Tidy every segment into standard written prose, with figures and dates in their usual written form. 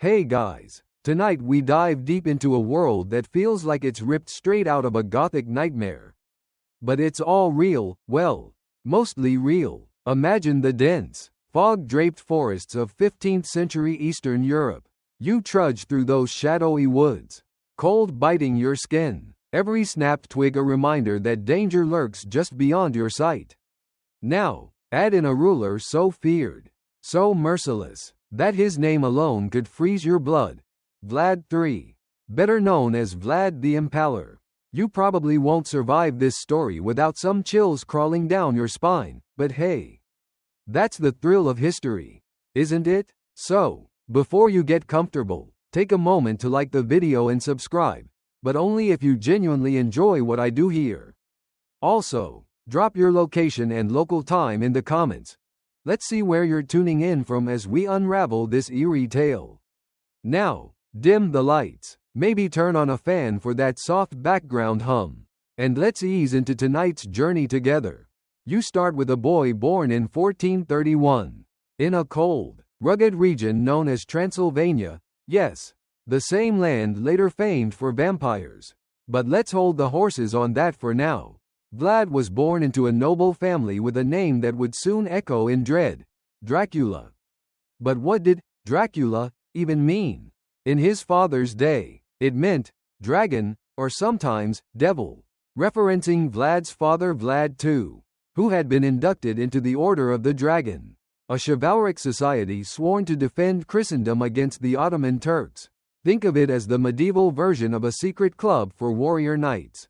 Hey guys, tonight we dive deep into a world that feels like it's ripped straight out of a gothic nightmare. But it's all real, well, mostly real. Imagine the dense, fog-draped forests of 15th century Eastern Europe. You trudge through those shadowy woods, cold biting your skin, every snapped twig a reminder that danger lurks just beyond your sight. Now, add in a ruler so feared, so merciless, that his name alone could freeze your blood. Vlad III, better known as Vlad the Impaler. You probably won't survive this story without some chills crawling down your spine, but hey, that's the thrill of history, isn't it? So, before you get comfortable, take a moment to like the video and subscribe, but only if you genuinely enjoy what I do here. Also, drop your location and local time in the comments. Let's see where you're tuning in from as we unravel this eerie tale. Now, dim the lights, maybe turn on a fan for that soft background hum, and let's ease into tonight's journey together. You start with a boy born in 1431, in a cold, rugged region known as Transylvania, yes, the same land later famed for vampires. But let's hold the horses on that for now. Vlad was born into a noble family with a name that would soon echo in dread: Dracula. But what did Dracula even mean? In his father's day, it meant dragon, or sometimes devil, referencing Vlad's father Vlad II, who had been inducted into the Order of the Dragon, a chivalric society sworn to defend Christendom against the Ottoman Turks. Think of it as the medieval version of a secret club for warrior knights,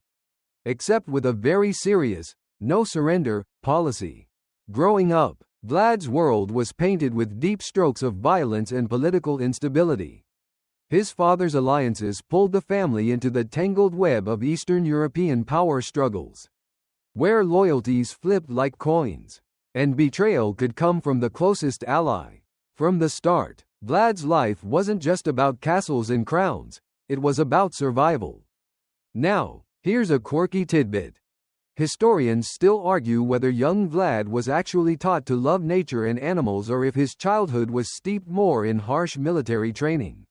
except with a very serious, no-surrender policy. Growing up, Vlad's world was painted with deep strokes of violence and political instability. His father's alliances pulled the family into the tangled web of Eastern European power struggles, where loyalties flipped like coins, and betrayal could come from the closest ally. From the start, Vlad's life wasn't just about castles and crowns, it was about survival. Now, here's a quirky tidbit. Historians still argue whether young Vlad was actually taught to love nature and animals or if his childhood was steeped more in harsh military training.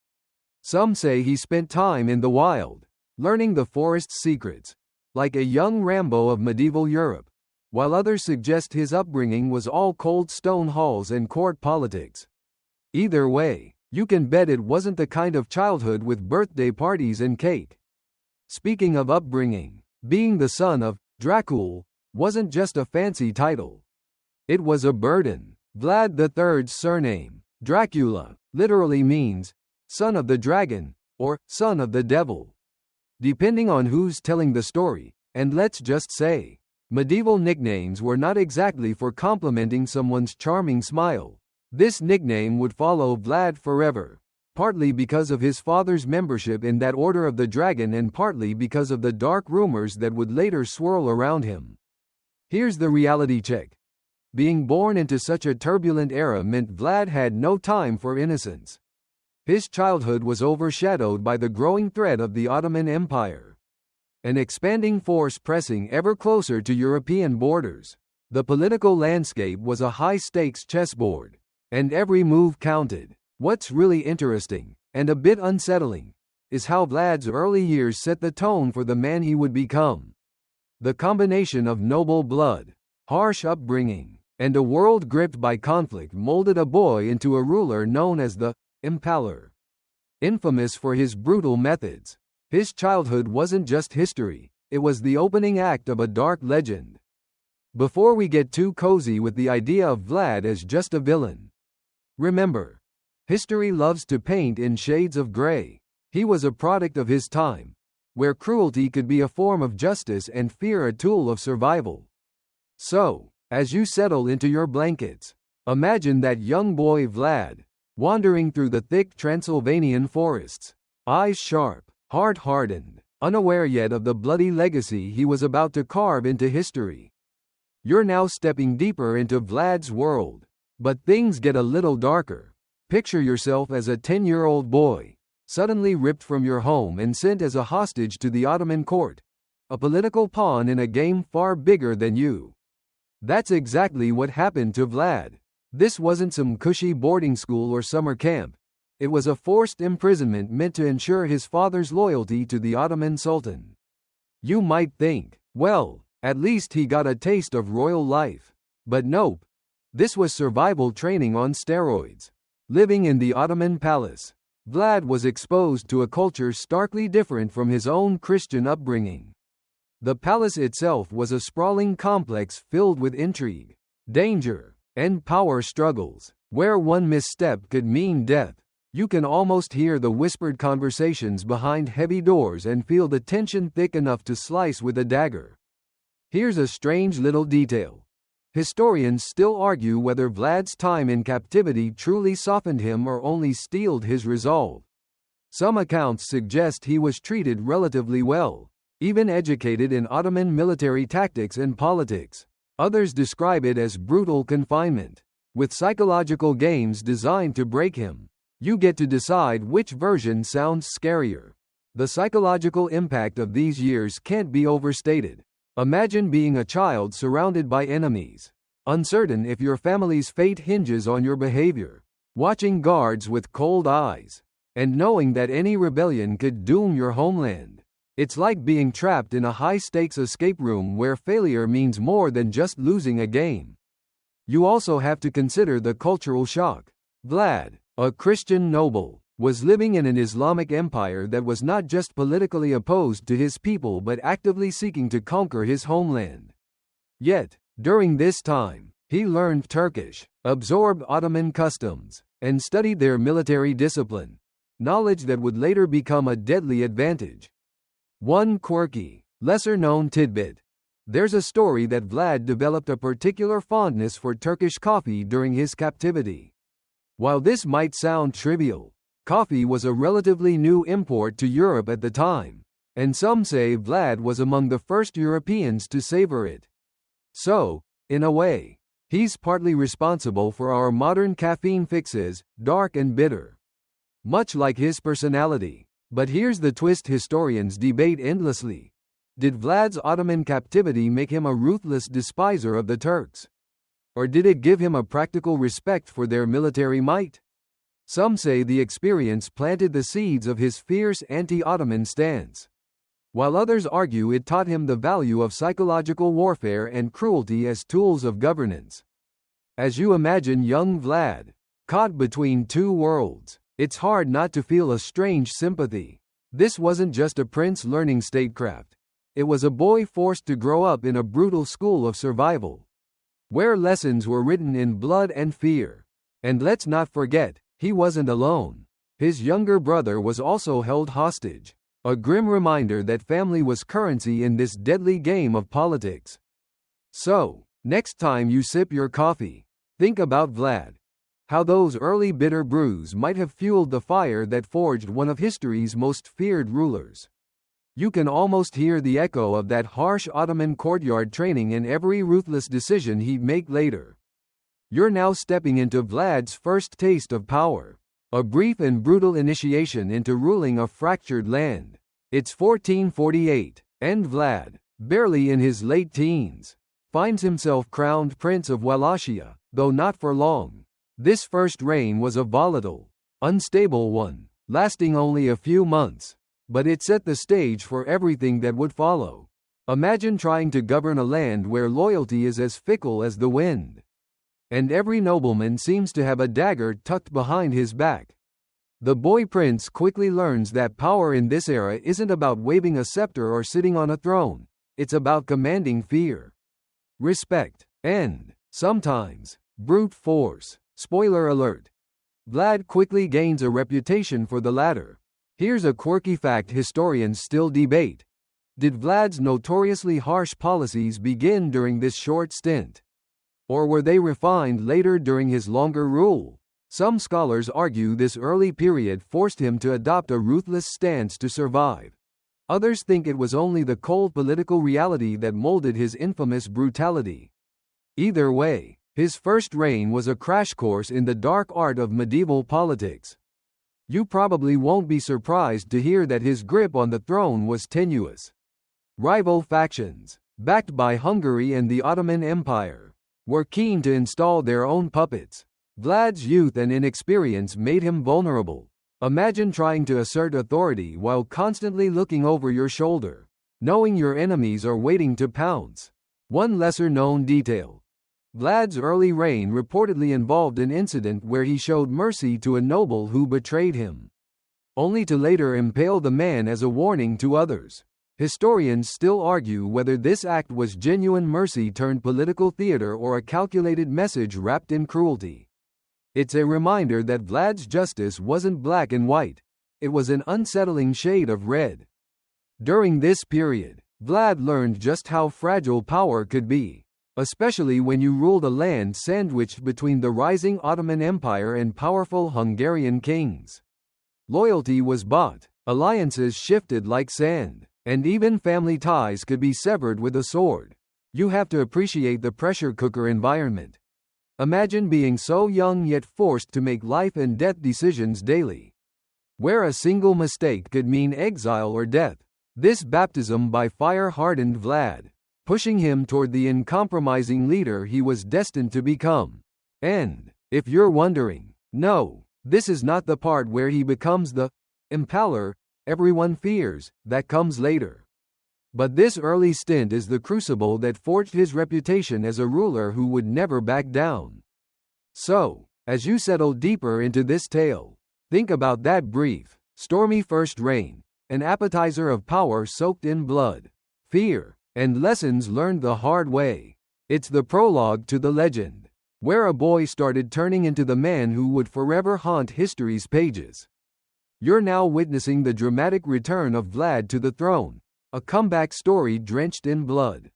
Some say he spent time in the wild, learning the forest's secrets, like a young Rambo of medieval Europe, while others suggest his upbringing was all cold stone halls and court politics. Either way, you can bet it wasn't the kind of childhood with birthday parties and cake. Speaking of upbringing, being the son of Dracula wasn't just a fancy title. It was a burden. Vlad III's surname, Dracula, literally means son of the dragon, or son of the devil, depending on who's telling the story, and let's just say, medieval nicknames were not exactly for complimenting someone's charming smile. This nickname would follow Vlad forever, partly because of his father's membership in that Order of the Dragon and partly because of the dark rumors that would later swirl around him. Here's the reality check. Being born into such a turbulent era meant Vlad had no time for innocence. His childhood was overshadowed by the growing threat of the Ottoman Empire, an expanding force pressing ever closer to European borders. The political landscape was a high-stakes chessboard, and every move counted. What's really interesting, and a bit unsettling, is how Vlad's early years set the tone for the man he would become. The combination of noble blood, harsh upbringing, and a world gripped by conflict molded a boy into a ruler known as the Impaler. Infamous for his brutal methods, his childhood wasn't just history, it was the opening act of a dark legend. Before we get too cozy with the idea of Vlad as just a villain, remember, history loves to paint in shades of gray. He was a product of his time, where cruelty could be a form of justice and fear a tool of survival. So, as you settle into your blankets, imagine that young boy Vlad, wandering through the thick Transylvanian forests, eyes sharp, heart hardened, unaware yet of the bloody legacy he was about to carve into history. You're now stepping deeper into Vlad's world, but things get a little darker. Picture yourself as a 10-year-old boy, suddenly ripped from your home and sent as a hostage to the Ottoman court, a political pawn in a game far bigger than you. That's exactly what happened to Vlad. This wasn't some cushy boarding school or summer camp. It was a forced imprisonment meant to ensure his father's loyalty to the Ottoman Sultan. You might think, well, at least he got a taste of royal life. But nope. This was survival training on steroids. Living in the Ottoman palace, Vlad was exposed to a culture starkly different from his own Christian upbringing. The palace itself was a sprawling complex filled with intrigue, danger, and power struggles, where one misstep could mean death. You can almost hear the whispered conversations behind heavy doors and feel the tension thick enough to slice with a dagger. Here's a strange little detail. Historians still argue whether Vlad's time in captivity truly softened him or only steeled his resolve. Some accounts suggest he was treated relatively well, even educated in Ottoman military tactics and politics. Others describe it as brutal confinement, with psychological games designed to break him. You get to decide which version sounds scarier. The psychological impact of these years can't be overstated. Imagine being a child surrounded by enemies, uncertain if your family's fate hinges on your behavior, watching guards with cold eyes, and knowing that any rebellion could doom your homeland. It's like being trapped in a high-stakes escape room where failure means more than just losing a game. You also have to consider the cultural shock. Vlad, a Christian noble, was living in an Islamic empire that was not just politically opposed to his people but actively seeking to conquer his homeland. Yet, during this time, he learned Turkish, absorbed Ottoman customs, and studied their military discipline, knowledge that would later become a deadly advantage. One quirky, lesser-known tidbit. There's a story that Vlad developed a particular fondness for Turkish coffee during his captivity. While this might sound trivial, coffee was a relatively new import to Europe at the time, and some say Vlad was among the first Europeans to savor it. So, in a way, he's partly responsible for our modern caffeine fixes, dark and bitter. Much like his personality. But here's the twist historians debate endlessly. Did Vlad's Ottoman captivity make him a ruthless despiser of the Turks? Or did it give him a practical respect for their military might? Some say the experience planted the seeds of his fierce anti-Ottoman stance, while others argue it taught him the value of psychological warfare and cruelty as tools of governance. As you imagine young Vlad, caught between two worlds, it's hard not to feel a strange sympathy. This wasn't just a prince learning statecraft. It was a boy forced to grow up in a brutal school of survival, where lessons were written in blood and fear. And let's not forget, he wasn't alone. His younger brother was also held hostage, a grim reminder that family was currency in this deadly game of politics. So, next time you sip your coffee, think about Vlad. How those early bitter brews might have fueled the fire that forged one of history's most feared rulers. You can almost hear the echo of that harsh Ottoman courtyard training in every ruthless decision he'd make later. You're now stepping into Vlad's first taste of power, a brief and brutal initiation into ruling a fractured land. It's 1448, and Vlad, barely in his late teens, finds himself crowned Prince of Wallachia, though not for long. This first reign was a volatile, unstable one, lasting only a few months. But it set the stage for everything that would follow. Imagine trying to govern a land where loyalty is as fickle as the wind, and every nobleman seems to have a dagger tucked behind his back. The boy prince quickly learns that power in this era isn't about waving a scepter or sitting on a throne. It's about commanding fear, respect, and, sometimes, brute force. Spoiler alert. Vlad quickly gains a reputation for the latter. Here's a quirky fact historians still debate. Did Vlad's notoriously harsh policies begin during this short stint? Or were they refined later during his longer rule? Some scholars argue this early period forced him to adopt a ruthless stance to survive. Others think it was only the cold political reality that molded his infamous brutality. Either way, his first reign was a crash course in the dark art of medieval politics. You probably won't be surprised to hear that his grip on the throne was tenuous. Rival factions, backed by Hungary and the Ottoman Empire, were keen to install their own puppets. Vlad's youth and inexperience made him vulnerable, Imagine trying to assert authority while constantly looking over your shoulder, knowing your enemies are waiting to pounce. One lesser-known detail. Vlad's early reign reportedly involved an incident where he showed mercy to a noble who betrayed him, only to later impale the man as a warning to others. Historians still argue whether this act was genuine mercy turned political theater or a calculated message wrapped in cruelty. It's a reminder that Vlad's justice wasn't black and white. It was an unsettling shade of red. During this period, Vlad learned just how fragile power could be, especially when you ruled a land sandwiched between the rising Ottoman Empire and powerful Hungarian kings. Loyalty was bought, alliances shifted like sand, and even family ties could be severed with a sword. You have to appreciate the pressure cooker environment. Imagine being so young yet forced to make life and death decisions daily, where a single mistake could mean exile or death. This baptism by fire hardened Vlad, pushing him toward the uncompromising leader he was destined to become. And, if you're wondering, no, this is not the part where he becomes the Impaler everyone fears. That comes later. But this early stint is the crucible that forged his reputation as a ruler who would never back down. So, as you settle deeper into this tale, think about that brief, stormy first reign, an appetizer of power soaked in blood, fear, and lessons learned the hard way. It's the prologue to the legend, where a boy started turning into the man who would forever haunt history's pages. You're now witnessing the dramatic return of Vlad to the throne, a comeback story drenched in blood,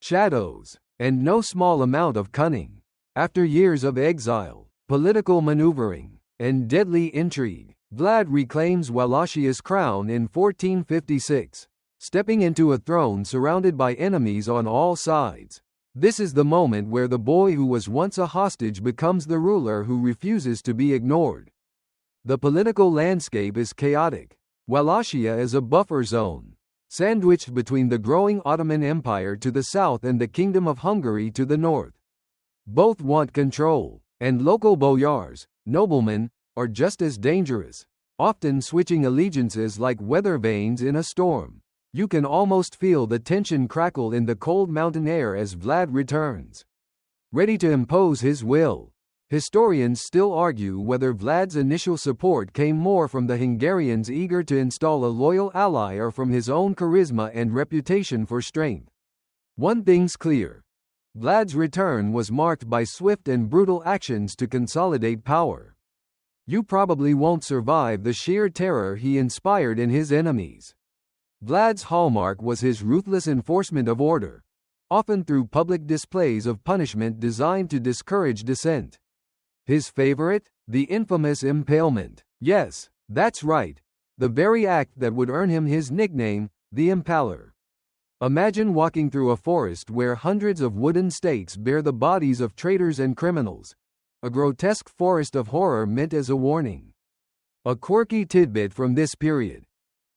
shadows, and no small amount of cunning. After years of exile, political maneuvering, and deadly intrigue, Vlad reclaims Wallachia's crown in 1456, stepping into a throne surrounded by enemies on all sides. This is the moment where the boy who was once a hostage becomes the ruler who refuses to be ignored. The political landscape is chaotic. Wallachia is a buffer zone, sandwiched between the growing Ottoman Empire to the south and the Kingdom of Hungary to the north. Both want control, and local boyars, noblemen, are just as dangerous, often switching allegiances like weather vanes in a storm. You can almost feel the tension crackle in the cold mountain air as Vlad returns, ready to impose his will. Historians still argue whether Vlad's initial support came more from the Hungarians eager to install a loyal ally or from his own charisma and reputation for strength. One thing's clear. Vlad's return was marked by swift and brutal actions to consolidate power. You probably won't survive the sheer terror he inspired in his enemies. Vlad's hallmark was his ruthless enforcement of order, often through public displays of punishment designed to discourage dissent. His favorite? The infamous impalement. Yes, that's right. The very act that would earn him his nickname, the Impaler. Imagine walking through a forest where hundreds of wooden stakes bear the bodies of traitors and criminals. A grotesque forest of horror meant as a warning. A quirky tidbit from this period.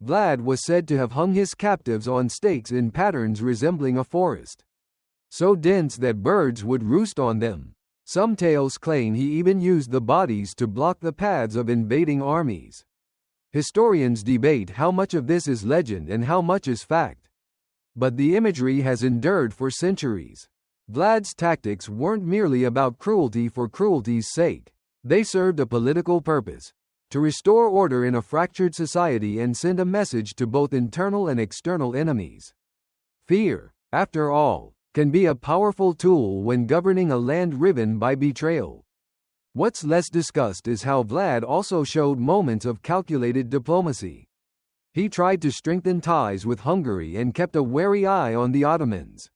Vlad was said to have hung his captives on stakes in patterns resembling a forest, so dense that birds would roost on them. Some tales claim he even used the bodies to block the paths of invading armies. Historians debate how much of this is legend and how much is fact. But the imagery has endured for centuries. Vlad's tactics weren't merely about cruelty for cruelty's sake. They served a political purpose: to restore order in a fractured society and send a message to both internal and external enemies. Fear, after all, can be a powerful tool when governing a land riven by betrayal. What's less discussed is how Vlad also showed moments of calculated diplomacy. He tried to strengthen ties with Hungary and kept a wary eye on the Ottomans,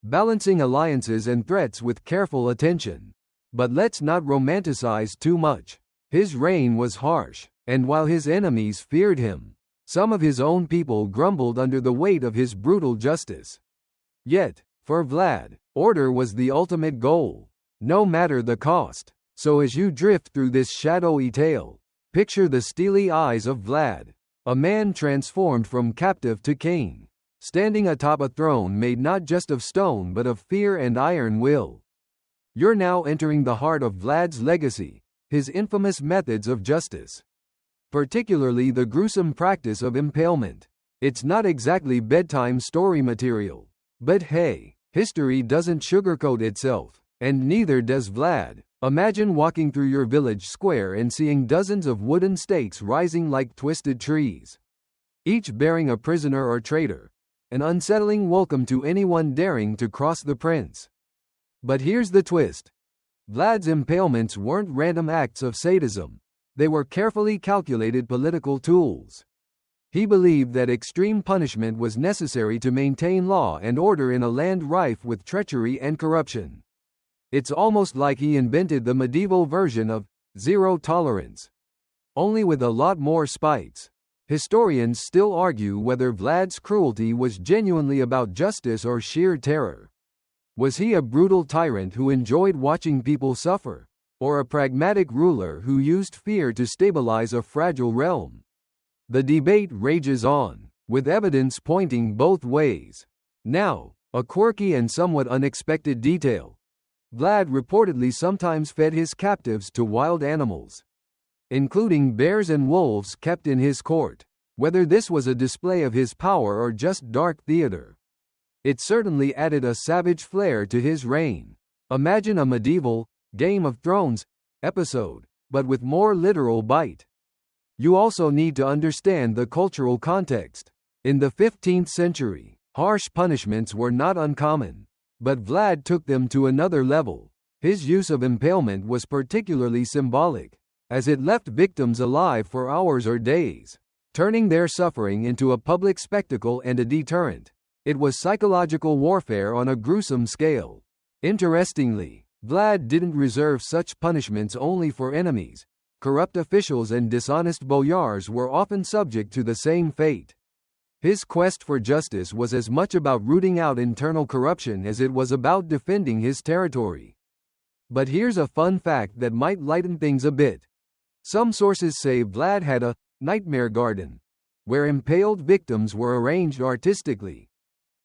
balancing alliances and threats with careful attention. But let's not romanticize too much. His reign was harsh, and while his enemies feared him, some of his own people grumbled under the weight of his brutal justice. Yet, for Vlad, order was the ultimate goal, no matter the cost. So as you drift through this shadowy tale, picture the steely eyes of Vlad, a man transformed from captive to king, standing atop a throne made not just of stone but of fear and iron will. You're now entering the heart of Vlad's legacy, his infamous methods of justice. particularly the gruesome practice of impalement. It's not exactly bedtime story material. But hey, history doesn't sugarcoat itself, and neither does Vlad. Imagine walking through your village square and seeing dozens of wooden stakes rising like twisted trees, each bearing a prisoner or traitor, an unsettling welcome to anyone daring to cross the prince. But here's the twist. Vlad's impalements weren't random acts of sadism. They were carefully calculated political tools. He believed that extreme punishment was necessary to maintain law and order in a land rife with treachery and corruption. It's almost like he invented the medieval version of zero tolerance, only with a lot more spites. Historians still argue whether Vlad's cruelty was genuinely about justice or sheer terror. Was he a brutal tyrant who enjoyed watching people suffer, or a pragmatic ruler who used fear to stabilize a fragile realm? The debate rages on, with evidence pointing both ways. Now, a quirky and somewhat unexpected detail. Vlad reportedly sometimes fed his captives to wild animals, including bears and wolves kept in his court. Whether this was a display of his power or just dark theater, it certainly added a savage flair to his reign. Imagine a medieval Game of Thrones episode, but with more literal bite. You also need to understand the cultural context. In the 15th century, harsh punishments were not uncommon, but Vlad took them to another level. His use of impalement was particularly symbolic, as it left victims alive for hours or days, turning their suffering into a public spectacle and a deterrent. It was psychological warfare on a gruesome scale. Interestingly, Vlad didn't reserve such punishments only for enemies. Corrupt officials and dishonest boyars were often subject to the same fate. His quest for justice was as much about rooting out internal corruption as it was about defending his territory. But here's a fun fact that might lighten things a bit. Some sources say Vlad had a nightmare garden, where impaled victims were arranged artistically,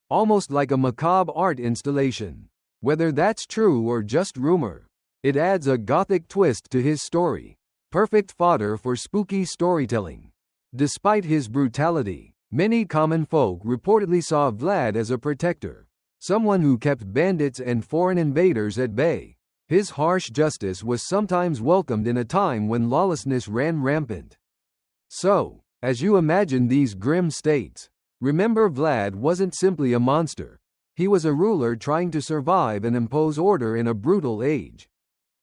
almost like a macabre art installation. Whether that's true or just rumor, it adds a gothic twist to his story. Perfect fodder for spooky storytelling. Despite his brutality, many common folk reportedly saw Vlad as a protector, someone who kept bandits and foreign invaders at bay. His harsh justice was sometimes welcomed in a time when lawlessness ran rampant. So, as you imagine these grim states, remember Vlad wasn't simply a monster. He was a ruler trying to survive and impose order in a brutal age,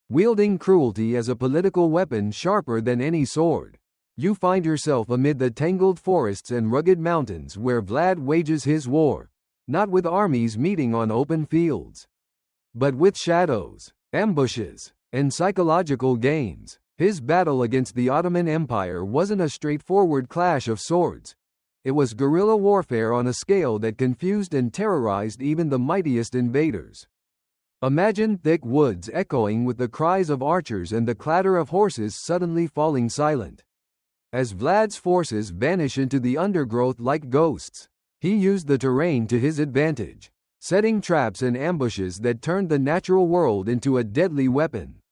wielding cruelty as a political weapon sharper than any sword. You find yourself amid the tangled forests and rugged mountains where Vlad wages his war, not with armies meeting on open fields, but with shadows, ambushes, and psychological games. His battle against the Ottoman Empire wasn't a straightforward clash of swords. It was guerrilla warfare on a scale that confused and terrorized even the mightiest invaders. Imagine thick woods echoing with the cries of archers and the clatter of horses suddenly falling silent. As Vlad's forces vanish into the undergrowth like ghosts, he used the terrain to his advantage, setting traps and ambushes that turned the natural world into a deadly weapon.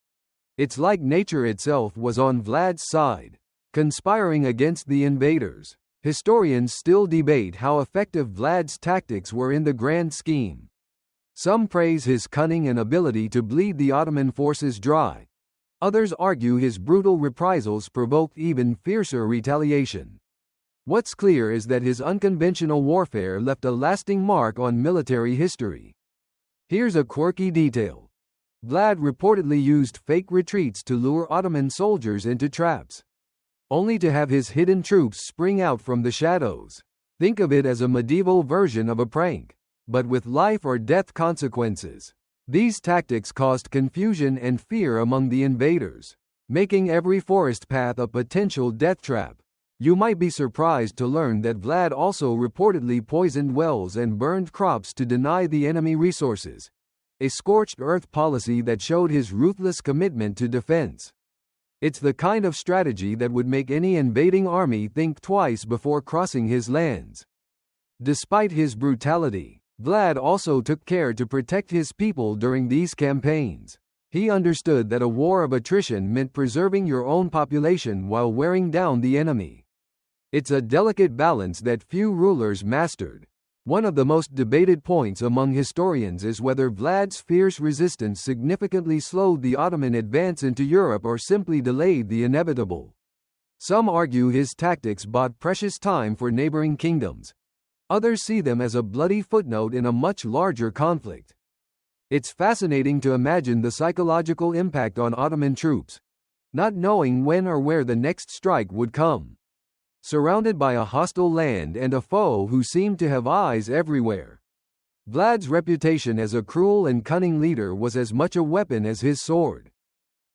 It's like nature itself was on Vlad's side, conspiring against the invaders. Historians still debate how effective Vlad's tactics were in the grand scheme. Some praise his cunning and ability to bleed the Ottoman forces dry. Others argue his brutal reprisals provoked even fiercer retaliation. What's clear is that his unconventional warfare left a lasting mark on military history. Here's a quirky detail. Vlad reportedly used fake retreats to lure Ottoman soldiers into traps, only to have his hidden troops spring out from the shadows. Think of it as a medieval version of a prank, but with life or death consequences. These tactics caused confusion and fear among the invaders, making every forest path a potential death trap. You might be surprised to learn that Vlad also reportedly poisoned wells and burned crops to deny the enemy resources, a scorched earth policy that showed his ruthless commitment to defense. It's the kind of strategy that would make any invading army think twice before crossing his lands. Despite his brutality, Vlad also took care to protect his people during these campaigns. He understood that a war of attrition meant preserving your own population while wearing down the enemy. It's a delicate balance that few rulers mastered. One of the most debated points among historians is whether Vlad's fierce resistance significantly slowed the Ottoman advance into Europe or simply delayed the inevitable. Some argue his tactics bought precious time for neighboring kingdoms. Others see them as a bloody footnote in a much larger conflict. It's fascinating to imagine the psychological impact on Ottoman troops, not knowing when or where the next strike would come. Surrounded by a hostile land and a foe who seemed to have eyes everywhere. Vlad's reputation as a cruel and cunning leader was as much a weapon as his sword.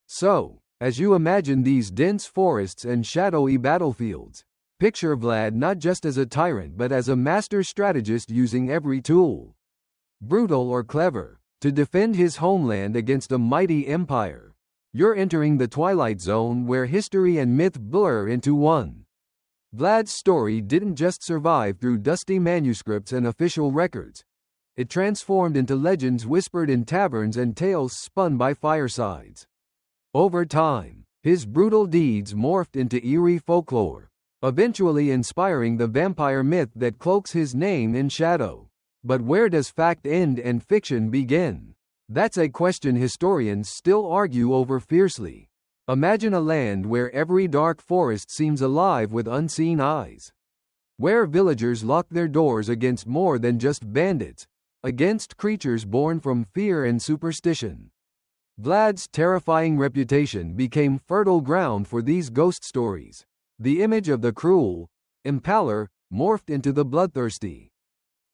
So, as you imagine these dense forests and shadowy battlefields, picture Vlad not just as a tyrant but as a master strategist using every tool, brutal or clever, to defend his homeland against a mighty empire. You're entering the twilight zone where history and myth blur into one. Vlad's story didn't just survive through dusty manuscripts and official records. It transformed into legends whispered in taverns and tales spun by firesides. Over time, his brutal deeds morphed into eerie folklore, eventually inspiring the vampire myth that cloaks his name in shadow. But where does fact end and fiction begin? That's a question historians still argue over fiercely. Imagine a land where every dark forest seems alive with unseen eyes. Where villagers lock their doors against more than just bandits, against creatures born from fear and superstition. Vlad's terrifying reputation became fertile ground for these ghost stories. The image of the cruel Impaler morphed into the bloodthirsty,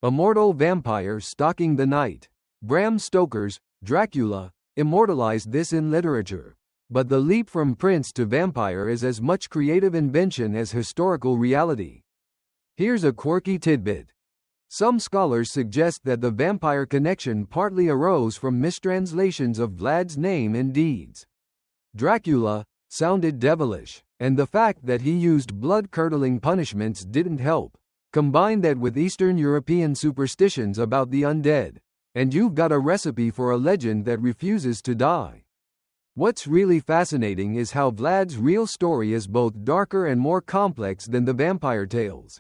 immortal vampire stalking the night. Bram Stoker's Dracula immortalized this in literature. But the leap from prince to vampire is as much creative invention as historical reality. Here's a quirky tidbit. Some scholars suggest that the vampire connection partly arose from mistranslations of Vlad's name and deeds. Dracula sounded devilish, and the fact that he used blood-curdling punishments didn't help. Combine that with Eastern European superstitions about the undead, and you've got a recipe for a legend that refuses to die. What's really fascinating is how Vlad's real story is both darker and more complex than the vampire tales.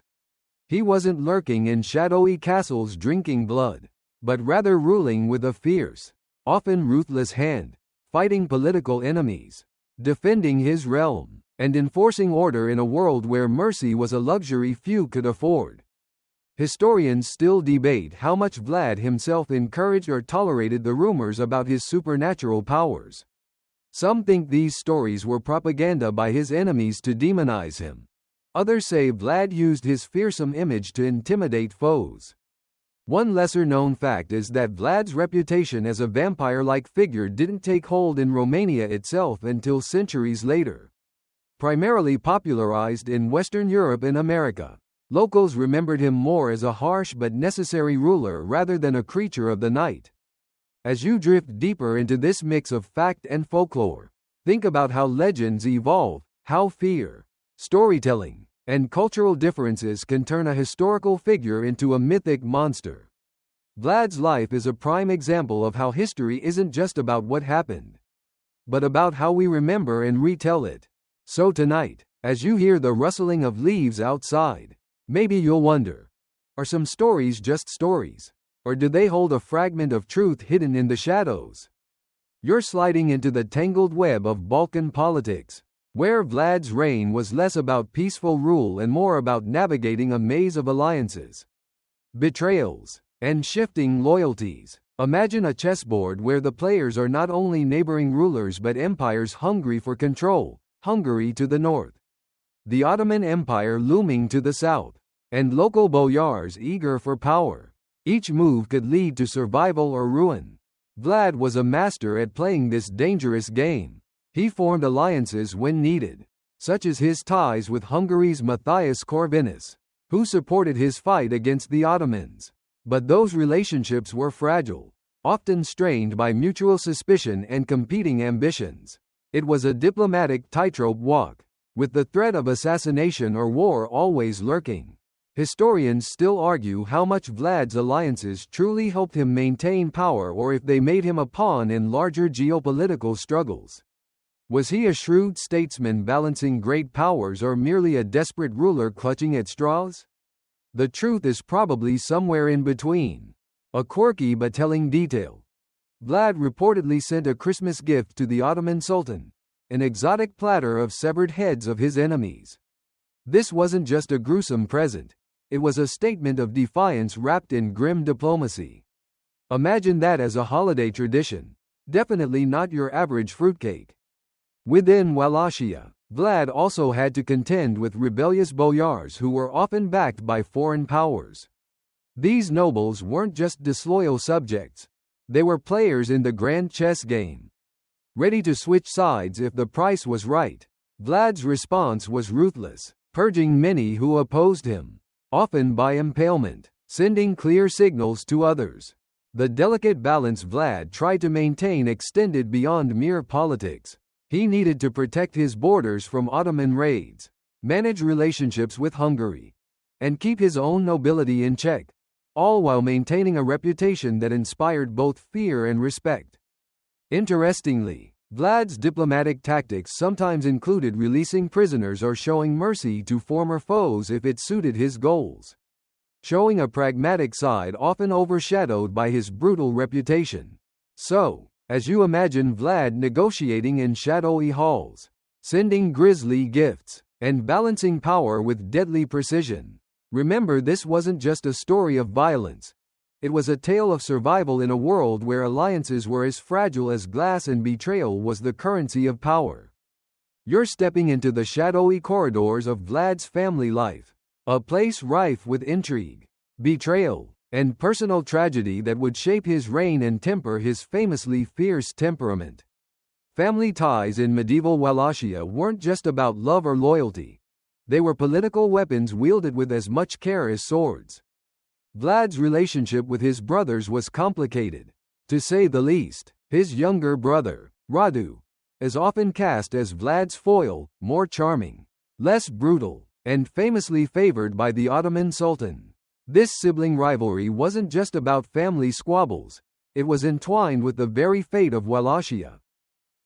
He wasn't lurking in shadowy castles drinking blood, but rather ruling with a fierce, often ruthless hand, fighting political enemies, defending his realm, and enforcing order in a world where mercy was a luxury few could afford. Historians still debate how much Vlad himself encouraged or tolerated the rumors about his supernatural powers. Some think these stories were propaganda by his enemies to demonize him. Others say Vlad used his fearsome image to intimidate foes. One lesser-known fact is that Vlad's reputation as a vampire-like figure didn't take hold in Romania itself until centuries later. Primarily popularized in Western Europe and America, locals remembered him more as a harsh but necessary ruler rather than a creature of the night. As you drift deeper into this mix of fact and folklore, think about how legends evolve, how fear, storytelling, and cultural differences can turn a historical figure into a mythic monster. Vlad's life is a prime example of how history isn't just about what happened, but about how we remember and retell it. So tonight, as you hear the rustling of leaves outside, maybe you'll wonder, are some stories just stories? Or do they hold a fragment of truth hidden in the shadows? You're sliding into the tangled web of Balkan politics, where Vlad's reign was less about peaceful rule and more about navigating a maze of alliances, betrayals, and shifting loyalties. Imagine a chessboard where the players are not only neighboring rulers but empires hungry for control, Hungary to the north, the Ottoman Empire looming to the south, and local boyars eager for power. Each move could lead to survival or ruin. Vlad was a master at playing this dangerous game. He formed alliances when needed, such as his ties with Hungary's Matthias Corvinus, who supported his fight against the Ottomans. But those relationships were fragile, often strained by mutual suspicion and competing ambitions. It was a diplomatic tightrope walk, with the threat of assassination or war always lurking. Historians still argue how much Vlad's alliances truly helped him maintain power or if they made him a pawn in larger geopolitical struggles. Was he a shrewd statesman balancing great powers or merely a desperate ruler clutching at straws? The truth is probably somewhere in between. A quirky but telling detail. Vlad reportedly sent a Christmas gift to the Ottoman Sultan, an exotic platter of severed heads of his enemies. This wasn't just a gruesome present. It was a statement of defiance wrapped in grim diplomacy. Imagine that as a holiday tradition. Definitely not your average fruitcake. Within Wallachia, Vlad also had to contend with rebellious boyars who were often backed by foreign powers. These nobles weren't just disloyal subjects. They were players in the grand chess game, ready to switch sides if the price was right. Vlad's response was ruthless, purging many who opposed him, often by impalement, sending clear signals to others. The delicate balance Vlad tried to maintain extended beyond mere politics. He needed to protect his borders from Ottoman raids, manage relationships with Hungary, and keep his own nobility in check, all while maintaining a reputation that inspired both fear and respect. Interestingly, Vlad's diplomatic tactics sometimes included releasing prisoners or showing mercy to former foes if it suited his goals, showing a pragmatic side often overshadowed by his brutal reputation. So, as you imagine Vlad negotiating in shadowy halls, sending grisly gifts, and balancing power with deadly precision, remember this wasn't just a story of violence. It was a tale of survival in a world where alliances were as fragile as glass and betrayal was the currency of power. You're stepping into the shadowy corridors of Vlad's family life, a place rife with intrigue, betrayal, and personal tragedy that would shape his reign and temper his famously fierce temperament. Family ties in medieval Wallachia weren't just about love or loyalty. They were political weapons wielded with as much care as swords. Vlad's relationship with his brothers was complicated, to say the least. His younger brother, Radu, is often cast as Vlad's foil, more charming, less brutal, and famously favored by the Ottoman Sultan. This sibling rivalry wasn't just about family squabbles, it was entwined with the very fate of Wallachia.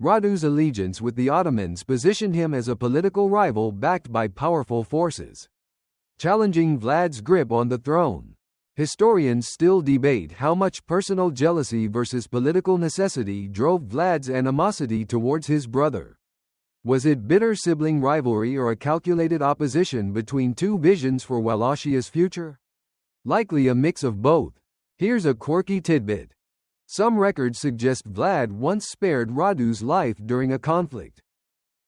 Radu's allegiance with the Ottomans positioned him as a political rival backed by powerful forces, challenging Vlad's grip on the throne. Historians still debate how much personal jealousy versus political necessity drove Vlad's animosity towards his brother. Was it bitter sibling rivalry or a calculated opposition between two visions for Wallachia's future? Likely a mix of both. Here's a quirky tidbit. Some records suggest Vlad once spared Radu's life during a conflict.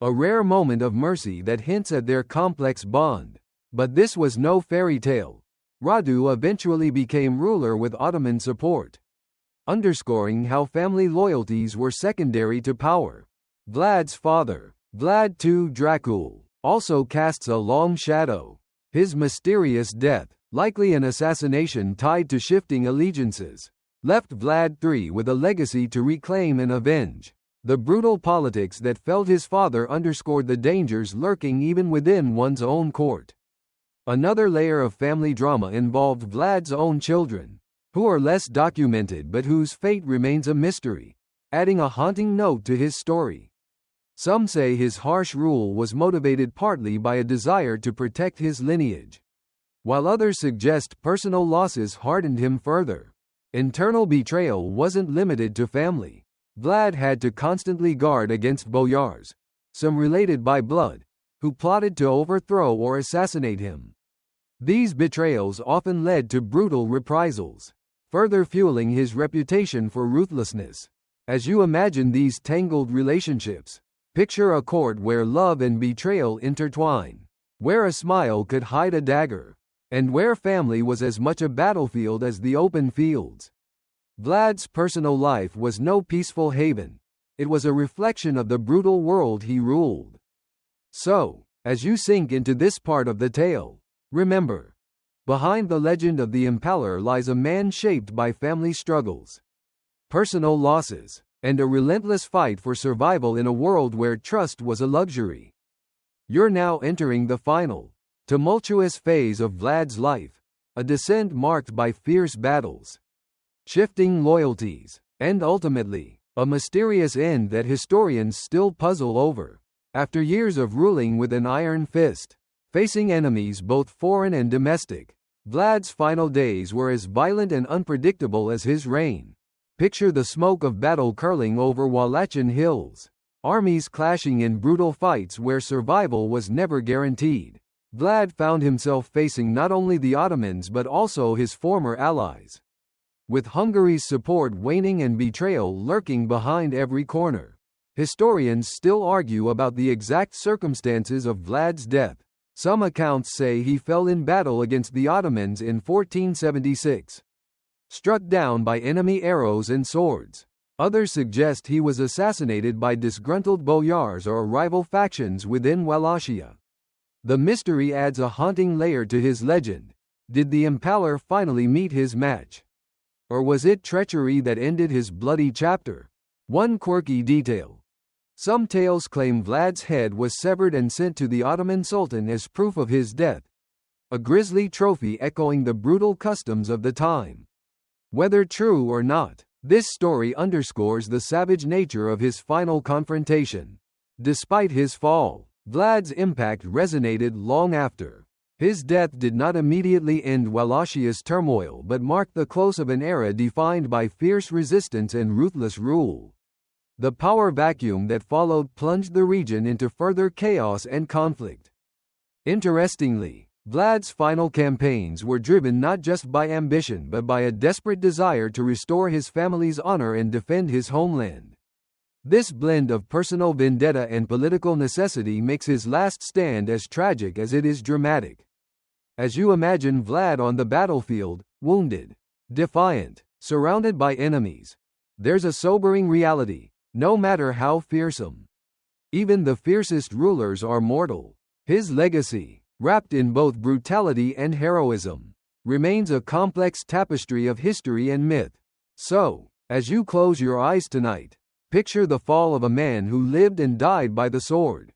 A rare moment of mercy that hints at their complex bond. But this was no fairy tale. Radu eventually became ruler with Ottoman support, underscoring how family loyalties were secondary to power. Vlad's father, Vlad II Dracula, also casts a long shadow. His mysterious death, likely an assassination tied to shifting allegiances, left Vlad III with a legacy to reclaim and avenge. The brutal politics that felled his father underscored the dangers lurking even within one's own court. Another layer of family drama involved Vlad's own children, who are less documented but whose fate remains a mystery, adding a haunting note to his story. Some say his harsh rule was motivated partly by a desire to protect his lineage, while others suggest personal losses hardened him further. Internal betrayal wasn't limited to family. Vlad had to constantly guard against boyars, some related by blood, who plotted to overthrow or assassinate him. These betrayals often led to brutal reprisals, further fueling his reputation for ruthlessness. As you imagine these tangled relationships, picture a court where love and betrayal intertwine, where a smile could hide a dagger, and where family was as much a battlefield as the open fields. Vlad's personal life was no peaceful haven. It was a reflection of the brutal world he ruled. So, as you sink into this part of the tale, remember, behind the legend of the Impaler lies a man shaped by family struggles, personal losses, and a relentless fight for survival in a world where trust was a luxury. You're now entering the final tumultuous phase of Vlad's life, a descent marked by fierce battles, shifting loyalties, and ultimately, a mysterious end that historians still puzzle over. After years of ruling with an iron fist, facing enemies both foreign and domestic, Vlad's final days were as violent and unpredictable as his reign. Picture the smoke of battle curling over Wallachian hills, armies clashing in brutal fights where survival was never guaranteed. Vlad found himself facing not only the Ottomans but also his former allies, with Hungary's support waning and betrayal lurking behind every corner. Historians still argue about the exact circumstances of Vlad's death. Some accounts say he fell in battle against the Ottomans in 1476, struck down by enemy arrows and swords. Others suggest he was assassinated by disgruntled boyars or rival factions within Wallachia. The mystery adds a haunting layer to his legend. Did the Impaler finally meet his match? Or was it treachery that ended his bloody chapter? One quirky detail. Some tales claim Vlad's head was severed and sent to the Ottoman Sultan as proof of his death, a grisly trophy echoing the brutal customs of the time. Whether true or not, this story underscores the savage nature of his final confrontation. Despite his fall, Vlad's impact resonated long after. His death did not immediately end Wallachia's turmoil but marked the close of an era defined by fierce resistance and ruthless rule. The power vacuum that followed plunged the region into further chaos and conflict. Interestingly, Vlad's final campaigns were driven not just by ambition but by a desperate desire to restore his family's honor and defend his homeland. This blend of personal vendetta and political necessity makes his last stand as tragic as it is dramatic. As you imagine Vlad on the battlefield, wounded, defiant, surrounded by enemies, there's a sobering reality, no matter how fearsome. Even the fiercest rulers are mortal. His legacy, wrapped in both brutality and heroism, remains a complex tapestry of history and myth. So, as you close your eyes tonight, picture the fall of a man who lived and died by the sword,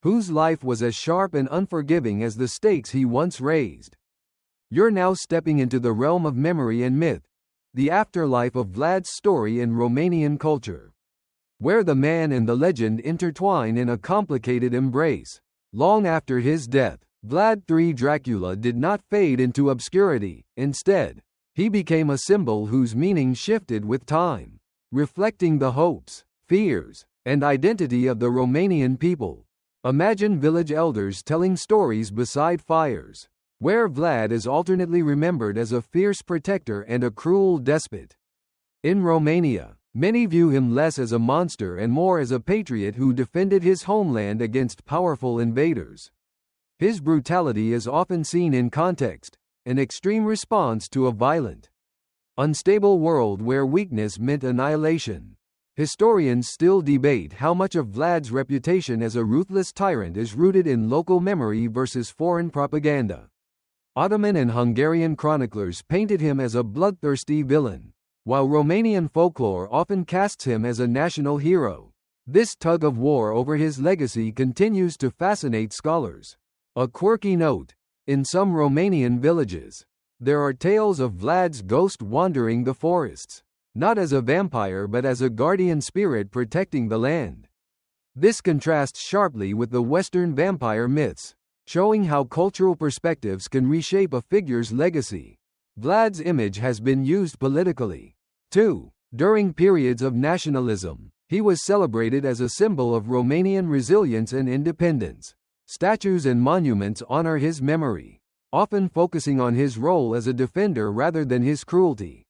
whose life was as sharp and unforgiving as the stakes he once raised. You're now stepping into the realm of memory and myth, the afterlife of Vlad's story in Romanian culture, where the man and the legend intertwine in a complicated embrace. Long after his death, Vlad III Dracula did not fade into obscurity. Instead, he became a symbol whose meaning shifted with time, reflecting the hopes, fears, and identity of the Romanian people. Imagine village elders telling stories beside fires, where Vlad is alternately remembered as a fierce protector and a cruel despot. In Romania, many view him less as a monster and more as a patriot who defended his homeland against powerful invaders. His brutality is often seen in context, an extreme response to a violent, unstable world where weakness meant annihilation. Historians still debate how much of Vlad's reputation as a ruthless tyrant is rooted in local memory versus foreign propaganda. Ottoman and Hungarian chroniclers painted him as a bloodthirsty villain, while Romanian folklore often casts him as a national hero. This tug-of-war over his legacy continues to fascinate scholars. A quirky note: in some Romanian villages, there are tales of Vlad's ghost wandering the forests, not as a vampire but as a guardian spirit protecting the land. This contrasts sharply with the Western vampire myths, showing how cultural perspectives can reshape a figure's legacy. Vlad's image has been used politically, too. During periods of nationalism, he was celebrated as a symbol of Romanian resilience and independence. Statues and monuments honor his memory, often focusing on his role as a defender rather than his cruelty.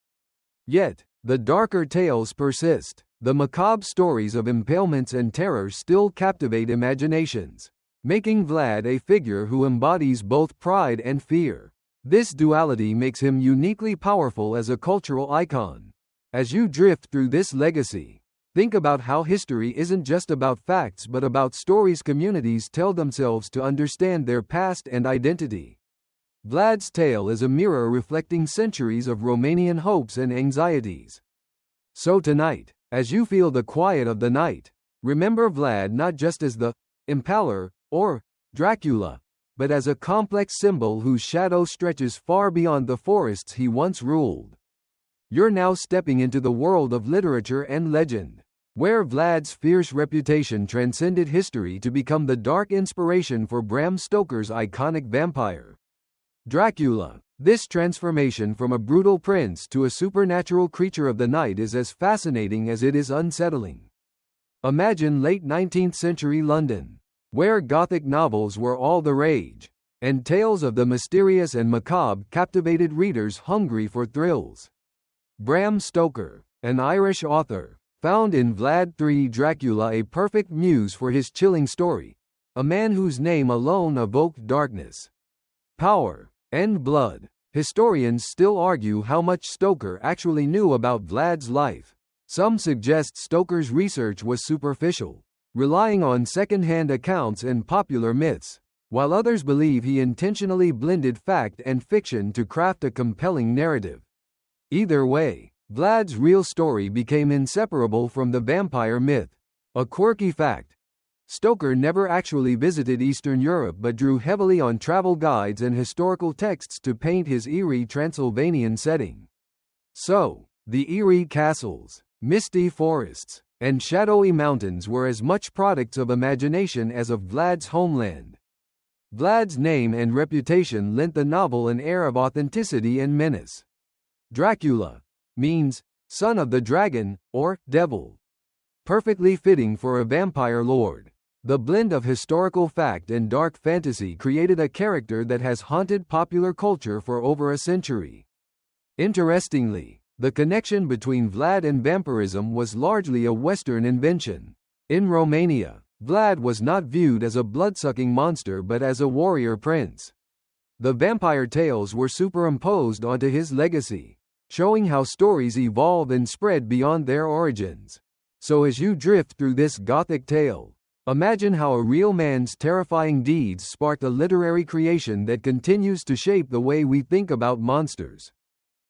Yet, the darker tales persist. The macabre stories of impalements and terror still captivate imaginations, making Vlad a figure who embodies both pride and fear. This duality makes him uniquely powerful as a cultural icon. As you drift through this legacy, think about how history isn't just about facts but about stories communities tell themselves to understand their past and identity. Vlad's tale is a mirror reflecting centuries of Romanian hopes and anxieties. So tonight, as you feel the quiet of the night, remember Vlad not just as the Impaler or Dracula, but as a complex symbol whose shadow stretches far beyond the forests he once ruled. You're now stepping into the world of literature and legend, where Vlad's fierce reputation transcended history to become the dark inspiration for Bram Stoker's iconic vampire, Dracula. This transformation from a brutal prince to a supernatural creature of the night is as fascinating as it is unsettling. Imagine late 19th century London, where Gothic novels were all the rage, and tales of the mysterious and macabre captivated readers hungry for thrills. Bram Stoker, an Irish author, found in Vlad III Dracula a perfect muse for his chilling story, a man whose name alone evoked darkness, power, and blood. Historians still argue how much Stoker actually knew about Vlad's life. Some suggest Stoker's research was superficial, relying on second-hand accounts and popular myths, while others believe he intentionally blended fact and fiction to craft a compelling narrative. Either way, Vlad's real story became inseparable from the vampire myth. A quirky fact: Stoker never actually visited Eastern Europe but drew heavily on travel guides and historical texts to paint his eerie Transylvanian setting. So, the eerie castles, misty forests, and shadowy mountains were as much products of imagination as of Vlad's homeland. Vlad's name and reputation lent the novel an air of authenticity and menace. Dracula means son of the dragon, or devil, perfectly fitting for a vampire lord. The blend of historical fact and dark fantasy created a character that has haunted popular culture for over a century. Interestingly, the connection between Vlad and vampirism was largely a Western invention. In Romania, Vlad was not viewed as a blood-sucking monster but as a warrior prince. The vampire tales were superimposed onto his legacy, showing how stories evolve and spread beyond their origins. So as you drift through this Gothic tale, imagine how a real man's terrifying deeds sparked a literary creation that continues to shape the way we think about monsters,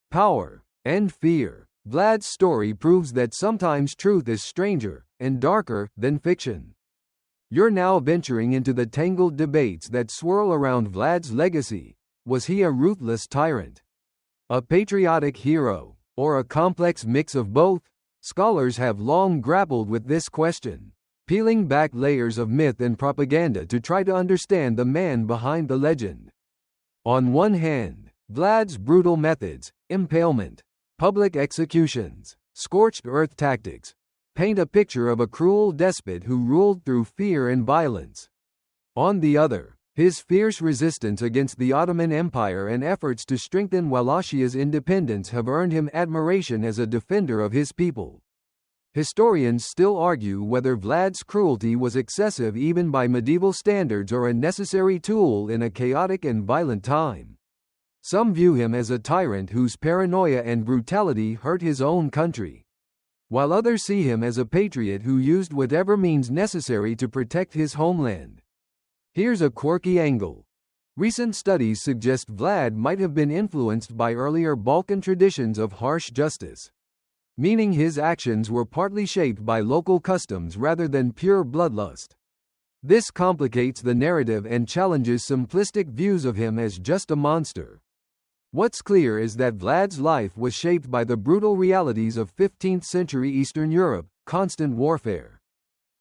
power, and fear. Vlad's story proves that sometimes truth is stranger and darker than fiction. You're now venturing into the tangled debates that swirl around Vlad's legacy. Was he a ruthless tyrant, a patriotic hero, or a complex mix of both? Scholars have long grappled with this question, peeling back layers of myth and propaganda to try to understand the man behind the legend. On one hand, Vlad's brutal methods, impalement, public executions, scorched earth tactics, paint a picture of a cruel despot who ruled through fear and violence. On the other, his fierce resistance against the Ottoman Empire and efforts to strengthen Wallachia's independence have earned him admiration as a defender of his people. Historians still argue whether Vlad's cruelty was excessive even by medieval standards or a necessary tool in a chaotic and violent time. Some view him as a tyrant whose paranoia and brutality hurt his own country, while others see him as a patriot who used whatever means necessary to protect his homeland. Here's a quirky angle. Recent studies suggest Vlad might have been influenced by earlier Balkan traditions of harsh justice, meaning his actions were partly shaped by local customs rather than pure bloodlust. This complicates the narrative and challenges simplistic views of him as just a monster. What's clear is that Vlad's life was shaped by the brutal realities of 15th century Eastern Europe: constant warfare,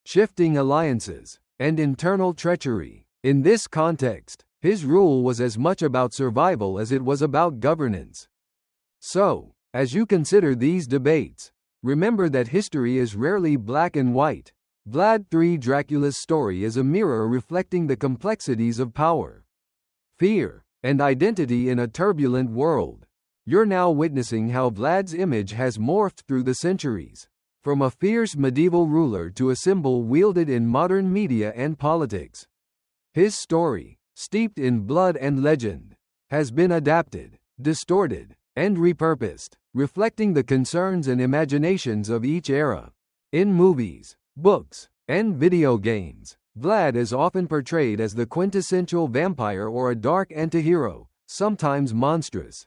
shifting alliances, and internal treachery. In this context, his rule was as much about survival as it was about governance. So, as you consider these debates, remember that history is rarely black and white. Vlad III Dracula's story is a mirror reflecting the complexities of power, fear, and identity in a turbulent world. You're now witnessing how Vlad's image has morphed through the centuries, from a fierce medieval ruler to a symbol wielded in modern media and politics. His story, steeped in blood and legend, has been adapted, distorted, and repurposed, reflecting the concerns and imaginations of each era. In movies, books, and video games, Vlad is often portrayed as the quintessential vampire or a dark antihero, sometimes monstrous,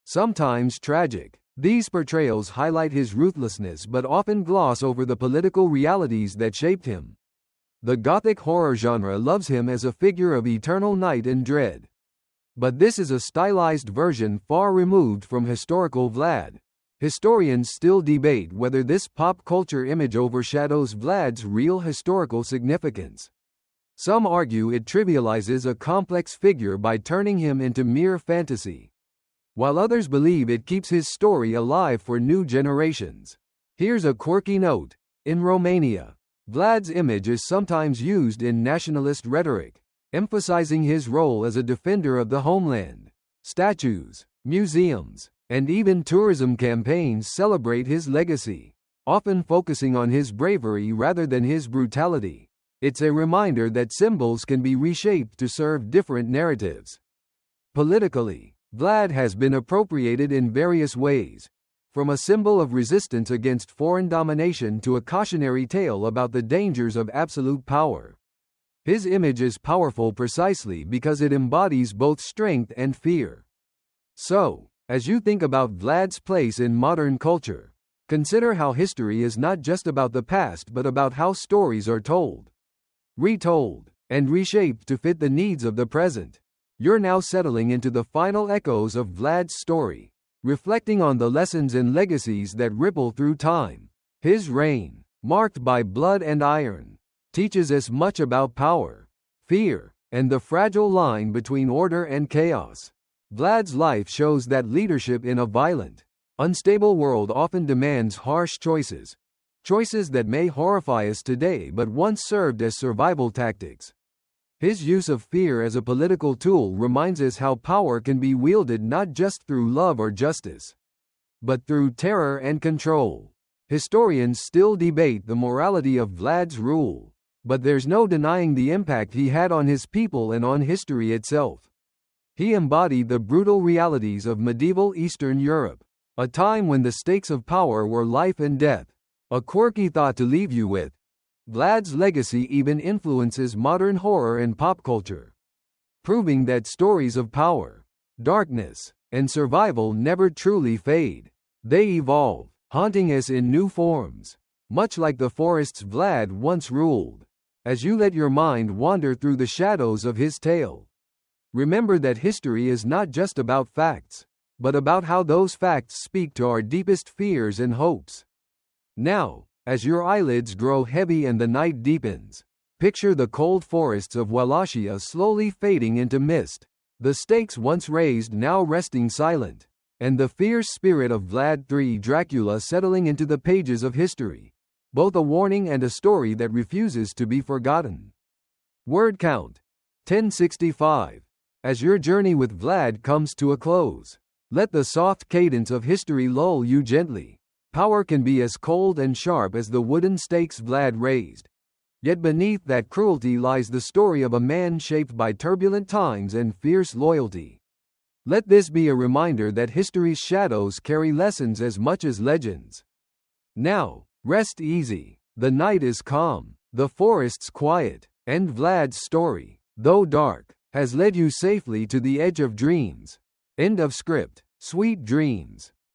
sometimes tragic. These portrayals highlight his ruthlessness but often gloss over the political realities that shaped him. The Gothic horror genre loves him as a figure of eternal night and dread. But this is a stylized version far removed from historical Vlad. Historians still debate whether this pop culture image overshadows Vlad's real historical significance. Some argue it trivializes a complex figure by turning him into mere fantasy, while others believe it keeps his story alive for new generations. Here's a quirky note. In Romania, Vlad's image is sometimes used in nationalist rhetoric, emphasizing his role as a defender of the homeland. Statues, museums, and even tourism campaigns celebrate his legacy, often focusing on his bravery rather than his brutality. It's a reminder that symbols can be reshaped to serve different narratives. Politically, Vlad has been appropriated in various ways, from a symbol of resistance against foreign domination to a cautionary tale about the dangers of absolute power. His image is powerful precisely because it embodies both strength and fear. So, as you think about Vlad's place in modern culture, consider how history is not just about the past but about how stories are told, retold, and reshaped to fit the needs of the present. You're now settling into the final echoes of Vlad's story, reflecting on the lessons and legacies that ripple through time. His reign, marked by blood and iron, teaches us much about power, fear, and the fragile line between order and chaos. Vlad's life shows that leadership in a violent, unstable world often demands harsh choices, choices that may horrify us today but once served as survival tactics. His use of fear as a political tool reminds us how power can be wielded not just through love or justice, but through terror and control. Historians still debate the morality of Vlad's rule, but there's no denying the impact he had on his people and on history itself. He embodied the brutal realities of medieval Eastern Europe, a time when the stakes of power were life and death. A quirky thought to leave you with: Vlad's legacy even influences modern horror and pop culture, proving that stories of power, darkness, and survival never truly fade. They evolve, haunting us in new forms, much like the forests Vlad once ruled. As you let your mind wander through the shadows of his tale, remember that history is not just about facts, but about how those facts speak to our deepest fears and hopes. Now, as your eyelids grow heavy and the night deepens, picture the cold forests of Wallachia slowly fading into mist, the stakes once raised now resting silent, and the fierce spirit of Vlad III Dracula settling into the pages of history, both a warning and a story that refuses to be forgotten. Word count: 1065. As your journey with Vlad comes to a close, let the soft cadence of history lull you gently. Power can be as cold and sharp as the wooden stakes Vlad raised. Yet beneath that cruelty lies the story of a man shaped by turbulent times and fierce loyalty. Let this be a reminder that history's shadows carry lessons as much as legends. Now, rest easy. The night is calm, the forests quiet, and Vlad's story, though dark, has led you safely to the edge of dreams. End of script. Sweet dreams.